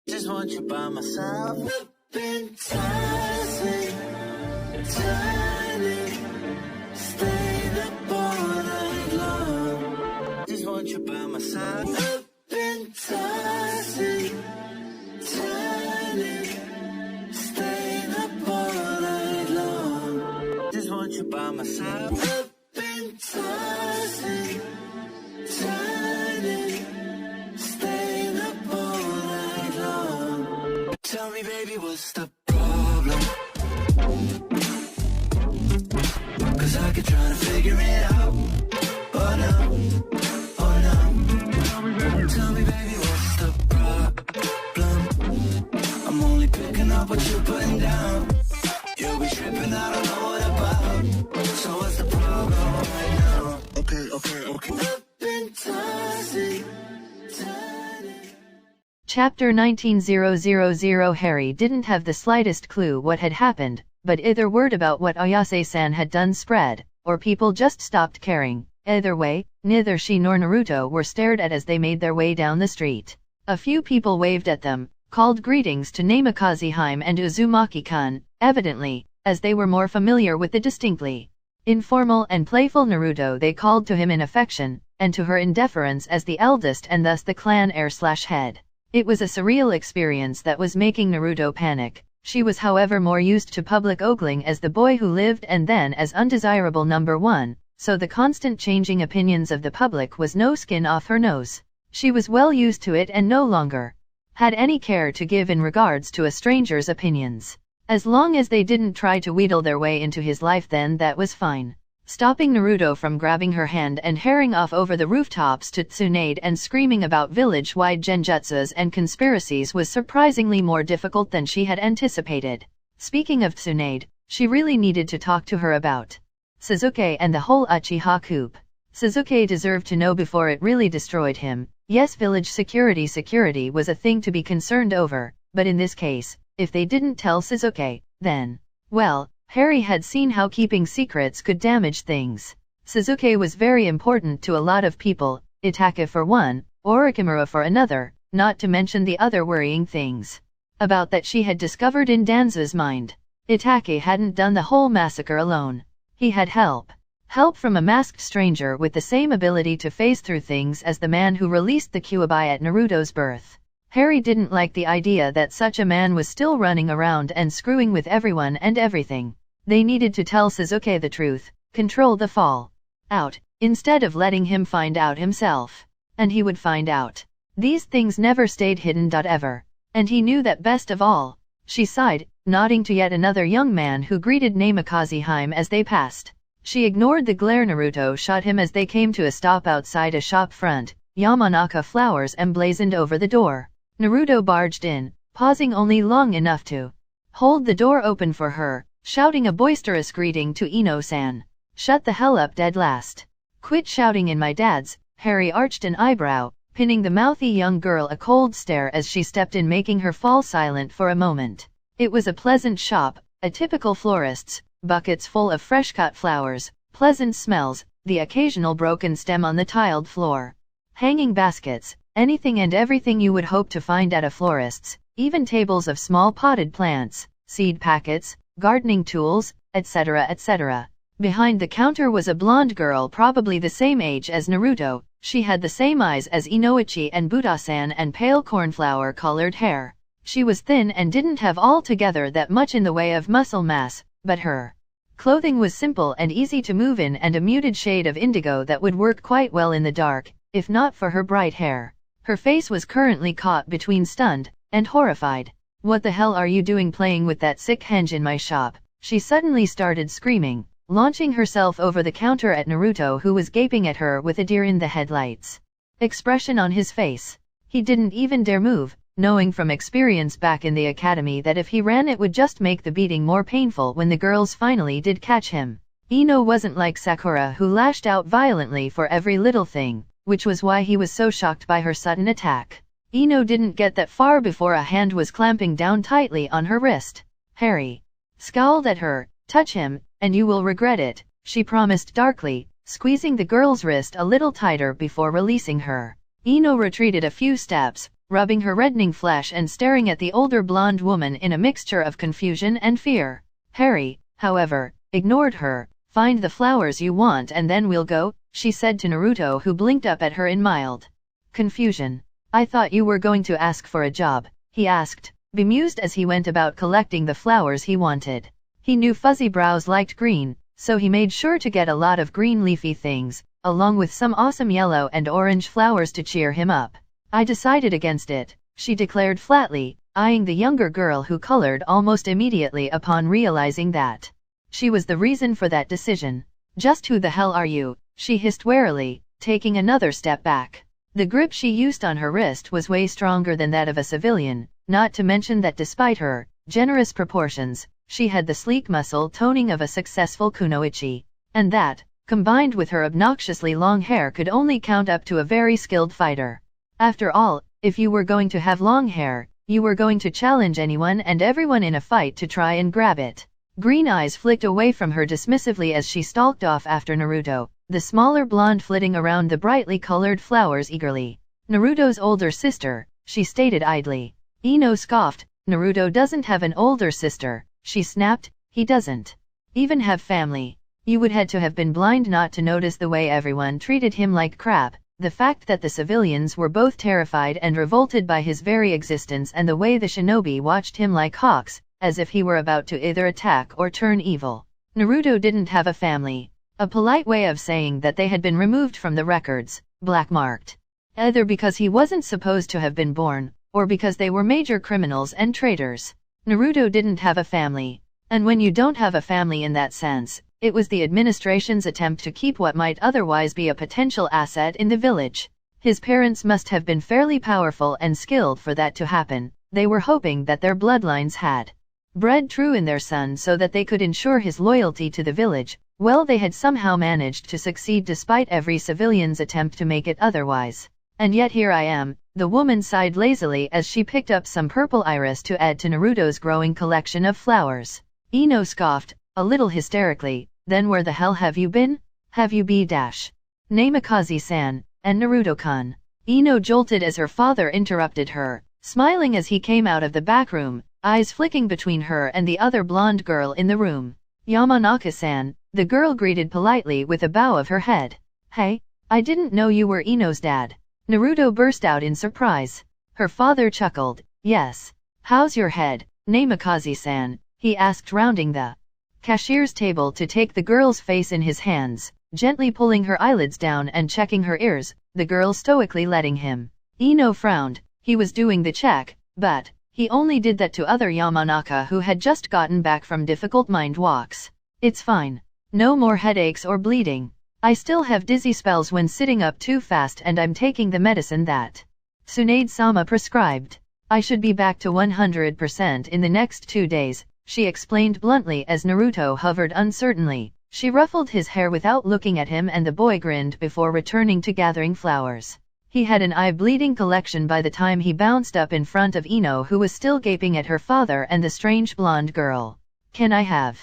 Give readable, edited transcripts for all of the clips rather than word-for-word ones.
Just want you by my side. We've been tossing, turning, staying up all night long. Just want you by my side. We've been tossing, turning, staying up all night long. Just want you by my side. We've been tossing, turning, staying up all night long. Tell me, baby, what's the problem? 'Cause I could try to figure it out. Oh no, oh no. Tell me, baby, what's the problem? I'm only picking up what you're putting down. You'll be tripping, I don't know what about. So what's the problem right now? Okay. I've been tossing, turning. Chapter 19000 Harry didn't have the slightest clue what had happened, but either word about what Ayase-san had done spread, or people just stopped caring. Either way, neither she nor Naruto were stared at as they made their way down the street. A few people waved at them, called greetings to Namikaze-hime and Uzumaki-kun, evidently, as they were more familiar with the distinctly informal and playful Naruto they called to him in affection, and to her in deference as the eldest and thus the clan heir/head. It was a surreal experience that was making Naruto panic. She was however more used to public ogling as the boy who lived and then as undesirable number one, so the constant changing opinions of the public was no skin off her nose. She was well used to it and no longer had any care to give in regards to a stranger's opinions. As long as they didn't try to wheedle their way into his life, then that was fine. Stopping Naruto from grabbing her hand and herring off over the rooftops to Tsunade and screaming about village-wide genjutsus and conspiracies was surprisingly more difficult than she had anticipated. Speaking of Tsunade, she really needed to talk to her about Sasuke and the whole Uchiha coup. Sasuke deserved to know before it really destroyed him. Yes, village security was a thing to be concerned over, but in this case, if they didn't tell Sasuke, then, well, Harry had seen how keeping secrets could damage things. Sasuke was very important to a lot of people, Itachi for one, Orochimaru for another, not to mention the other worrying things about that she had discovered in Danza's mind. Itachi hadn't done the whole massacre alone. He had help from a masked stranger with the same ability to phase through things as the man who released the Kyuubi at Naruto's birth. Harry didn't like the idea that such a man was still running around and screwing with everyone and everything. They needed to tell Sasuke the truth, control the fallout, instead of letting him find out himself. And he would find out. These things never stayed hidden. Ever. And he knew that best of all. She sighed, nodding to yet another young man who greeted Namikaze-hime as they passed. She ignored the glare Naruto shot him as they came to a stop outside a shop front. Yamanaka flowers emblazoned over the door. Naruto barged in, pausing only long enough to hold the door open for her, shouting a boisterous greeting to Ino-san. Shut the hell up, dead last. Quit shouting in my dad's. Harry arched an eyebrow, pinning the mouthy young girl a cold stare as she stepped in, making her fall silent for a moment. It was a pleasant shop, a typical florist's, buckets full of fresh-cut flowers, pleasant smells, the occasional broken stem on the tiled floor, hanging baskets, anything and everything you would hope to find at a florist's, even tables of small potted plants, seed packets, gardening tools, etc. etc. Behind the counter was a blonde girl probably the same age as Naruto. She had the same eyes as Inoichi and Buta-san and pale cornflower-colored hair. She was thin and didn't have altogether that much in the way of muscle mass, but her clothing was simple and easy to move in and a muted shade of indigo that would work quite well in the dark, if not for her bright hair. Her face was currently caught between stunned and horrified. What the hell are you doing playing with that sick henge in my shop? She suddenly started screaming, launching herself over the counter at Naruto, who was gaping at her with a deer in the headlights expression on his face. He didn't even dare move, knowing from experience back in the academy that if he ran it would just make the beating more painful when the girls finally did catch him. Ino wasn't like Sakura, who lashed out violently for every little thing, which was why he was so shocked by her sudden attack. Ino didn't get that far before a hand was clamping down tightly on her wrist. Harry scowled at her. Touch him, and you will regret it, she promised darkly, squeezing the girl's wrist a little tighter before releasing her. Ino retreated a few steps, rubbing her reddening flesh and staring at the older blonde woman in a mixture of confusion and fear. Harry, however, ignored her. "Find the flowers you want and then we'll go," she said to Naruto, who blinked up at her in mild confusion. "I thought you were going to ask for a job," he asked, bemused as he went about collecting the flowers he wanted. He knew Fuzzy Brows liked green, so he made sure to get a lot of green leafy things, along with some awesome yellow and orange flowers to cheer him up. "I decided against it," she declared flatly, eyeing the younger girl, who colored almost immediately upon realizing that she was the reason for that decision. "Just who the hell are you?" she hissed warily, taking another step back. The grip she used on her wrist was way stronger than that of a civilian, not to mention that despite her generous proportions, she had the sleek muscle toning of a successful kunoichi. And that, combined with her obnoxiously long hair, could only count up to a very skilled fighter. After all, if you were going to have long hair, you were going to challenge anyone and everyone in a fight to try and grab it. Green eyes flicked away from her dismissively as she stalked off after Naruto, the smaller blonde flitting around the brightly colored flowers eagerly. "Naruto's older sister," she stated idly. Ino scoffed. "Naruto doesn't have an older sister," she snapped. "He doesn't even have family. You would had to have been blind not to notice the way everyone treated him like crap, the fact that the civilians were both terrified and revolted by his very existence, and the way the shinobi watched him like hawks, as if he were about to either attack or turn evil. Naruto didn't have a family. A polite way of saying that they had been removed from the records, black-marked. Either because he wasn't supposed to have been born, or because they were major criminals and traitors. Naruto didn't have a family. And when you don't have a family in that sense, it was the administration's attempt to keep what might otherwise be a potential asset in the village. His parents must have been fairly powerful and skilled for that to happen. They were hoping that their bloodlines had bred true in their son so that they could ensure his loyalty to the village. Well, they had somehow managed to succeed despite every civilian's attempt to make it otherwise. "And yet here I am," the woman sighed lazily as she picked up some purple iris to add to Naruto's growing collection of flowers. Ino scoffed, a little hysterically. "Then where the hell have you been? Have you be dash Namikaze-san, and Naruto-kun?" Ino jolted as her father interrupted her, smiling as he came out of the back room, eyes flicking between her and the other blonde girl in the room. "Yamanaka-san," the girl greeted politely with a bow of her head. "Hey, I didn't know you were Ino's dad." Naruto burst out in surprise. Her father chuckled. "Yes. How's your head, Namikaze-san?" he asked, rounding the cashier's table to take the girl's face in his hands, gently pulling her eyelids down and checking her ears, the girl stoically letting him. Ino frowned. He was doing the check, but he only did that to other Yamanaka who had just gotten back from difficult mind walks. "It's fine. No more headaches or bleeding. I still have dizzy spells when sitting up too fast, and I'm taking the medicine that Tsunade-sama prescribed. I should be back to 100% in the next 2 days, she explained bluntly as Naruto hovered uncertainly. She ruffled his hair without looking at him, and the boy grinned before returning to gathering flowers. He had an eye-bleeding collection by the time he bounced up in front of Ino, who was still gaping at her father and the strange blonde girl. "Can I have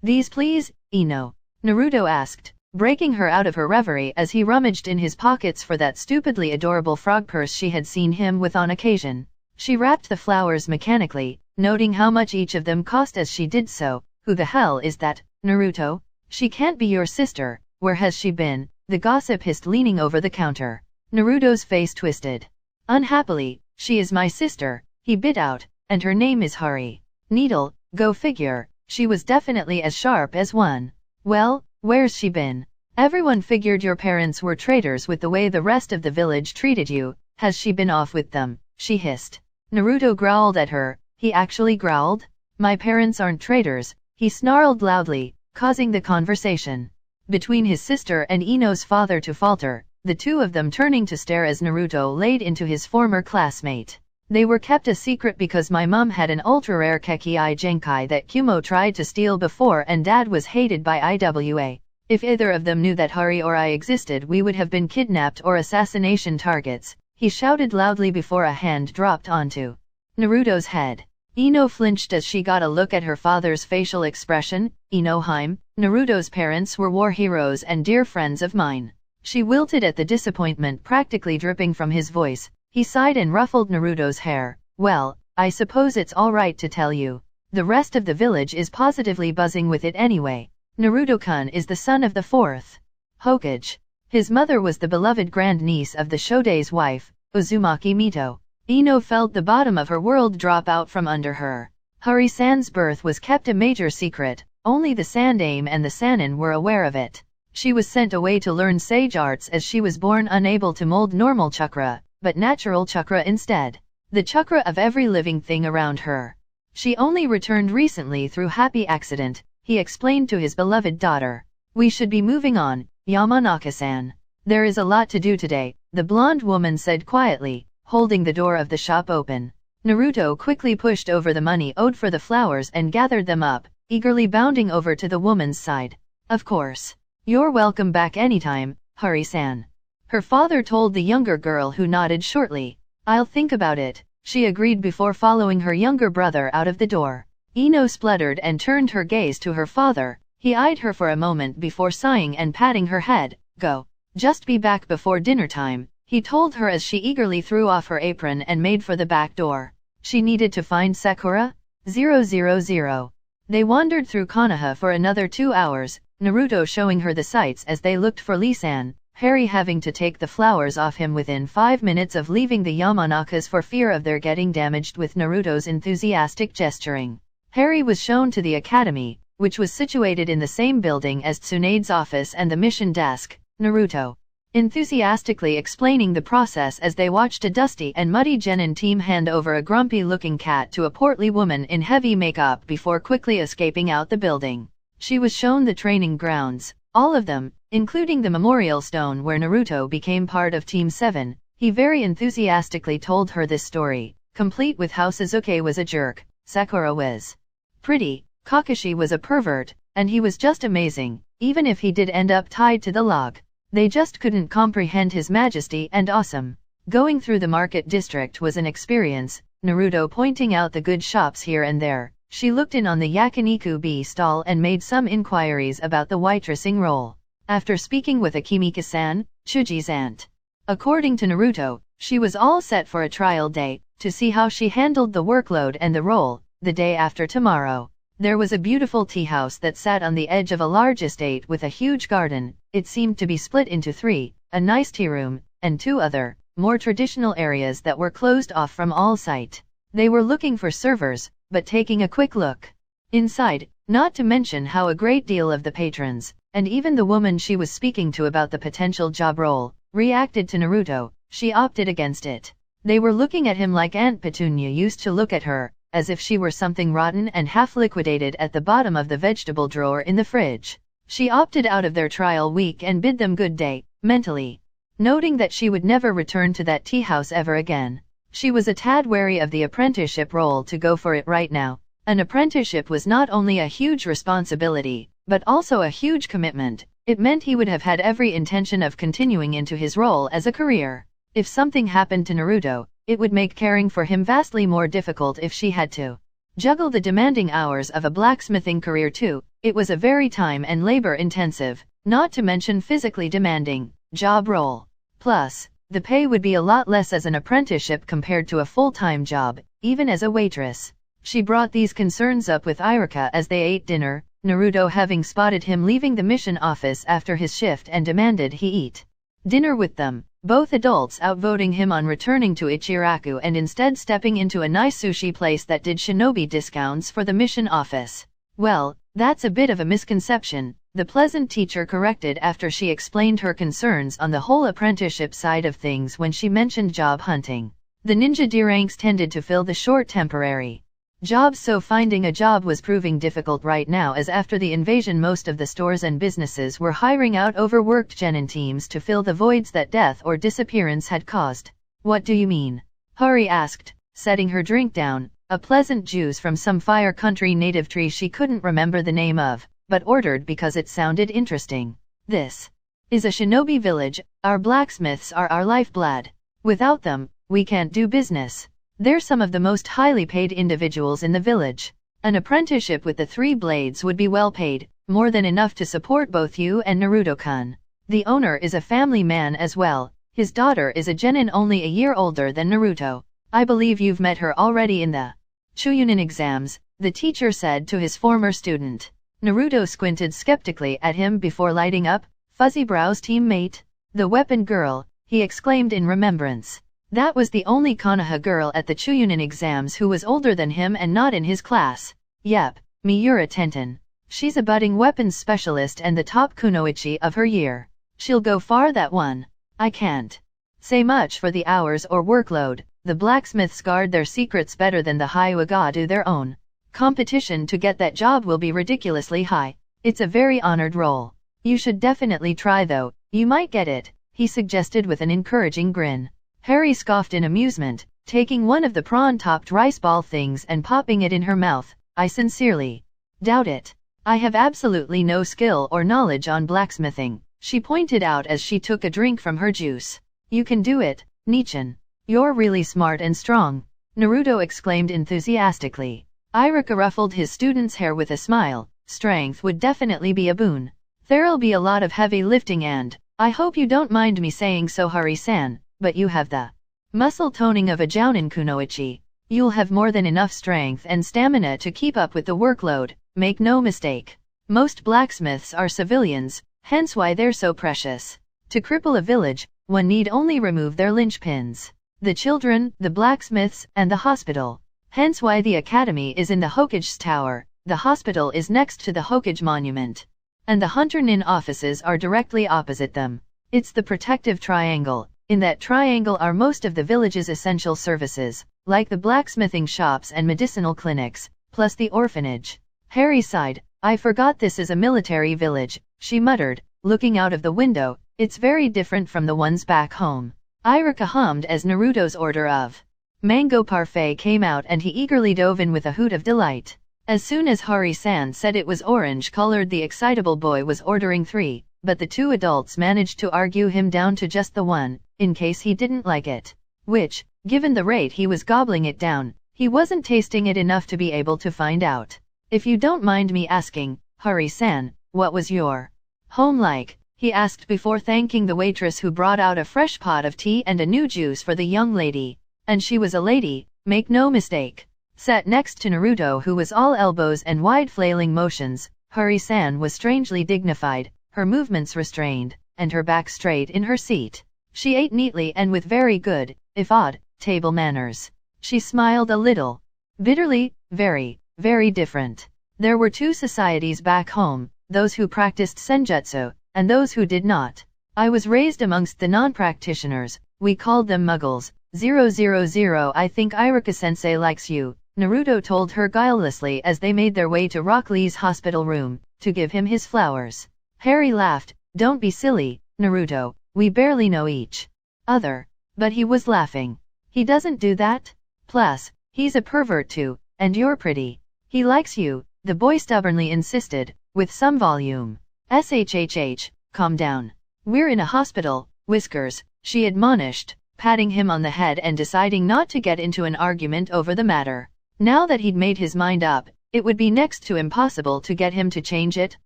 these please, Ino?" Naruto asked, breaking her out of her reverie as he rummaged in his pockets for that stupidly adorable frog purse she had seen him with on occasion. She wrapped the flowers mechanically, noting how much each of them cost as she did so. "Who the hell is that, Naruto? She can't be your sister. Where has she been?" the gossip hissed, leaning over the counter. Naruto's face twisted. "Unhappily, she is my sister," he bit out, "and her name is Hari. Needle, go figure. She was definitely as sharp as one." "Well, where's she been? Everyone figured your parents were traitors with the way the rest of the village treated you. Has she been off with them?" she hissed. Naruto growled at her. He actually growled? "My parents aren't traitors," he snarled loudly, causing the conversation between his sister and Ino's father to falter, the two of them turning to stare as Naruto laid into his former classmate. "They were kept a secret because my mum had an ultra-rare Kekii Genkai that Kumo tried to steal before, and Dad was hated by IWA. If either of them knew that Hari or I existed, we would have been kidnapped or assassination targets," he shouted loudly before a hand dropped onto Naruto's head. Ino flinched as she got a look at her father's facial expression. "Inoheim, Naruto's parents were war heroes and dear friends of mine." She wilted at the disappointment practically dripping from his voice. He sighed and ruffled Naruto's hair. Well, I suppose it's alright to tell you. The rest of the village is positively buzzing with it anyway. Naruto-kun is the son of the 4th Hokage. His mother was the beloved grandniece of the Shodae's wife, Uzumaki Mito. Ino felt the bottom of her world drop out from under her. Hari-san's birth was kept a major secret. Only the Sandaime and the Sannin were aware of it. She was sent away to learn sage arts as she was born unable to mold normal chakra, but natural chakra instead. The chakra of every living thing around her. She only returned recently through happy accident, he explained to his beloved daughter. We should be moving on, Yamanaka-san. There is a lot to do today, the blonde woman said quietly, holding the door of the shop open. Naruto quickly pushed over the money owed for the flowers and gathered them up, eagerly bounding over to the woman's side. Of course. You're welcome back anytime, Hari-san. Her father told the younger girl, who nodded shortly. I'll think about it, she agreed before following her younger brother out of the door. Ino spluttered and turned her gaze to her father. He eyed her for a moment before sighing and patting her head. Go. Just be back before dinner time, he told her as she eagerly threw off her apron and made for the back door. She needed to find Sakura? 000. They wandered through Konoha for another 2 hours, Naruto showing her the sights as they looked for Lee-san, Harry having to take the flowers off him within 5 minutes of leaving the Yamanakas for fear of their getting damaged with Naruto's enthusiastic gesturing. Harry was shown to the academy, which was situated in the same building as Tsunade's office and the mission desk, Naruto enthusiastically explaining the process as they watched a dusty and muddy genin team hand over a grumpy-looking cat to a portly woman in heavy makeup before quickly escaping out the building. She was shown the training grounds, all of them, including the memorial stone where Naruto became part of Team 7. He very enthusiastically told her this story, complete with how Sasuke was a jerk, Sakura was pretty, Kakashi was a pervert, and he was just amazing, even if he did end up tied to the log. They just couldn't comprehend his majesty and awesome. Going through the market district was an experience, Naruto pointing out the good shops here and there. She looked in on the yakiniku bee stall and made some inquiries about the waitressing role. After speaking with Akimika-san, Chuji's aunt. According to Naruto, she was all set for a trial day, to see how she handled the workload and the role, the day after tomorrow. There was a beautiful tea house that sat on the edge of a large estate with a huge garden. It seemed to be split into 3, a nice tea room, and 2 other, more traditional areas that were closed off from all sight. They were looking for servers, but taking a quick look inside, not to mention how a great deal of the patrons, and even the woman she was speaking to about the potential job role, reacted to Naruto. She opted against it. They were looking at him like Aunt Petunia used to look at her, as if she were something rotten and half-liquidated at the bottom of the vegetable drawer in the fridge. She opted out of their trial week and bid them good day, mentally, noting that she would never return to that tea house ever again. She was a tad wary of the apprenticeship role to go for it right now. An apprenticeship was not only a huge responsibility, but also a huge commitment. It meant he would have had every intention of continuing into his role as a career. If something happened to Naruto, it would make caring for him vastly more difficult if she had to juggle the demanding hours of a blacksmithing career too. It was a very time and labor-intensive, not to mention physically demanding, job role. Plus, the pay would be a lot less as an apprenticeship compared to a full-time job, even as a waitress. She brought these concerns up with Iruka as they ate dinner, Naruto having spotted him leaving the mission office after his shift and demanded he eat dinner with them, both adults outvoting him on returning to Ichiraku and instead stepping into a nice sushi place that did shinobi discounts for the mission office. Well, that's a bit of a misconception, the pleasant teacher corrected after she explained her concerns on the whole apprenticeship side of things when she mentioned job hunting. The ninja D ranks tended to fill the short temporary jobs, so finding a job was proving difficult right now, as after the invasion most of the stores and businesses were hiring out overworked genin teams to fill the voids that death or disappearance had caused. What do you mean? Hari asked, setting her drink down, a pleasant juice from some Fire Country native tree she couldn't remember the name of, but ordered because it sounded interesting. This is a shinobi village, our blacksmiths are our lifeblood. Without them, we can't do business. They're some of the most highly paid individuals in the village. An apprenticeship with the 3 blades would be well paid, more than enough to support both you and Naruto-kun. The owner is a family man as well, His daughter is a genin only a year older than Naruto. I believe you've met her already in the Chuunin exams, the teacher said to his former student. Naruto squinted skeptically at him before lighting up. Fuzzy Brow's teammate? The weapon girl, he exclaimed in remembrance. That was the only Konoha girl at the Chuunin exams who was older than him and not in his class. Yep, Miura Tenten. She's a budding weapons specialist and the top kunoichi of her year. She'll go far, that one. I can't say much for the hours or workload. The blacksmiths guard their secrets better than the Hyuga do their own. Competition to get that job will be ridiculously high. It's a very honored role. You should definitely try though, you might get it, he suggested with an encouraging grin. Harry scoffed in amusement, taking one of the prawn-topped rice ball things and popping it in her mouth. I sincerely doubt it. I have absolutely no skill or knowledge on blacksmithing, she pointed out as she took a drink from her juice. You can do it, Nichan. You're really smart and strong, Naruto exclaimed enthusiastically. Iruka ruffled his student's hair with a smile. Strength would definitely be a boon. There'll be a lot of heavy lifting and, I hope you don't mind me saying so, Hari-san, but you have the muscle toning of a Jounin kunoichi. You'll have more than enough strength and stamina to keep up with the workload, make no mistake. Most blacksmiths are civilians, hence why they're so precious. To cripple a village, one need only remove their linchpins. The children, the blacksmiths, and the hospital. Hence why the academy is in the Hokage's tower, the hospital is next to the Hokage monument. And the Hunter Nin offices are directly opposite them. It's the protective triangle. In that triangle are most of the village's essential services, like the blacksmithing shops and medicinal clinics, plus the orphanage. Harry sighed. I forgot this is a military village, she muttered, looking out of the window. It's very different from the ones back home. Iruka hummed as Naruto's order of mango parfait came out and he eagerly dove in with a hoot of delight. As soon as Hari-san said it was orange-colored, the excitable boy was ordering 3, but the 2 adults managed to argue him down to just the 1, in case he didn't like it. Which, given the rate he was gobbling it down, he wasn't tasting it enough to be able to find out. If you don't mind me asking, Hari-san, what was your home like? He asked before thanking the waitress who brought out a fresh pot of tea and a new juice for the young lady. And she was a lady, make no mistake. Sat next to Naruto, who was all elbows and wide flailing motions. Hari-san was strangely dignified, her movements restrained, and her back straight in her seat. She ate neatly and with very good, if odd, table manners. She smiled a little. Bitterly, very, very different. There were 2 societies back home, those who practiced senjutsu, and those who did not. I was raised amongst the non-practitioners, we called them muggles. 000 I think Iruka-sensei likes you, Naruto told her guilelessly as they made their way to Rock Lee's hospital room, to give him his flowers. Harry laughed. Don't be silly, Naruto, we barely know each other. But he was laughing. He doesn't do that? Plus, he's a pervert too, and you're pretty. He likes you, the boy stubbornly insisted, with some volume. Shhh, calm down. We're in a hospital, Whiskers, she admonished, patting him on the head and deciding not to get into an argument over the matter. Now that he'd made his mind up, it would be next to impossible to get him to change it.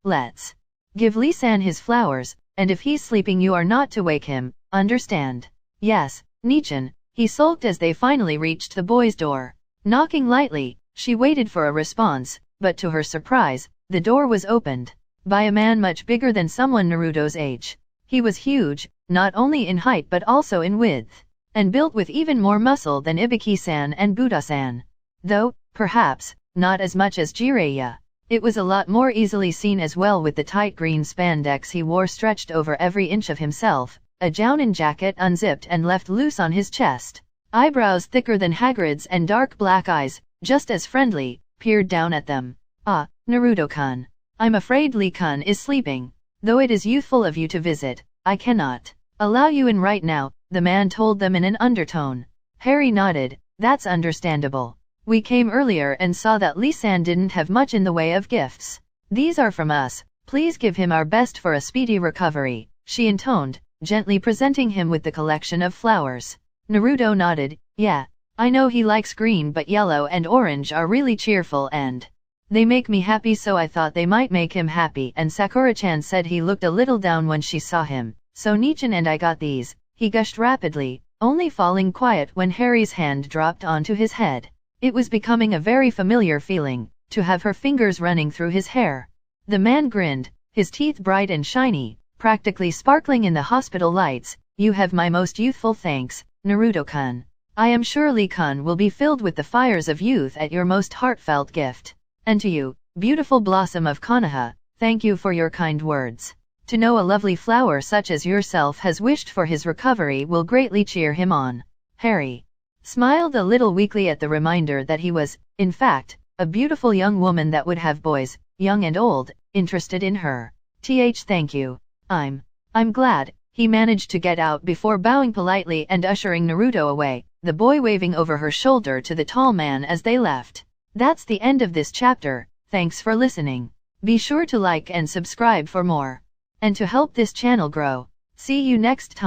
Let's give Lee-san his flowers, and if he's sleeping you are not to wake him, understand? Yes, Nichan, he sulked as they finally reached the boy's door. Knocking lightly, she waited for a response, but to her surprise, the door was opened by a man much bigger than someone Naruto's age. He was huge, not only in height but also in width, and built with even more muscle than Ibiki-san and Buda-san. Though, perhaps, not as much as Jiraiya. It was a lot more easily seen as well with the tight green spandex he wore stretched over every inch of himself, a Jounin jacket unzipped and left loose on his chest. Eyebrows thicker than Hagrid's and dark black eyes, just as friendly, peered down at them. Ah, Naruto-kun. I'm afraid Lee-kun is sleeping. Though it is youthful of you to visit, I cannot allow you in right now, the man told them in an undertone. Harry nodded. That's understandable. We came earlier and saw that Lee-san didn't have much in the way of gifts. These are from us. Please give him our best for a speedy recovery, she intoned, gently presenting him with the collection of flowers. Naruto nodded. Yeah, I know he likes green, but yellow and orange are really cheerful and they make me happy, so I thought they might make him happy. And Sakura-chan said he looked a little down when she saw him. So Nichan and I got these. He gushed rapidly, only falling quiet when Harry's hand dropped onto his head. It was becoming a very familiar feeling, to have her fingers running through his hair. The man grinned, his teeth bright and shiny, practically sparkling in the hospital lights. You have my most youthful thanks, Naruto-kun. I am sure Lee-kun will be filled with the fires of youth at your most heartfelt gift. And to you, beautiful blossom of Konoha, thank you for your kind words. To know a lovely flower such as yourself has wished for his recovery will greatly cheer him on. Harry smiled a little weakly at the reminder that he was, in fact, a beautiful young woman that would have boys, young and old, interested in her. Thank you. I'm glad. He managed to get out before bowing politely and ushering Naruto away, the boy waving over her shoulder to the tall man as they left. That's the end of this chapter. Thanks for listening. Be sure to like and subscribe for more. And to help this channel grow. See you next time.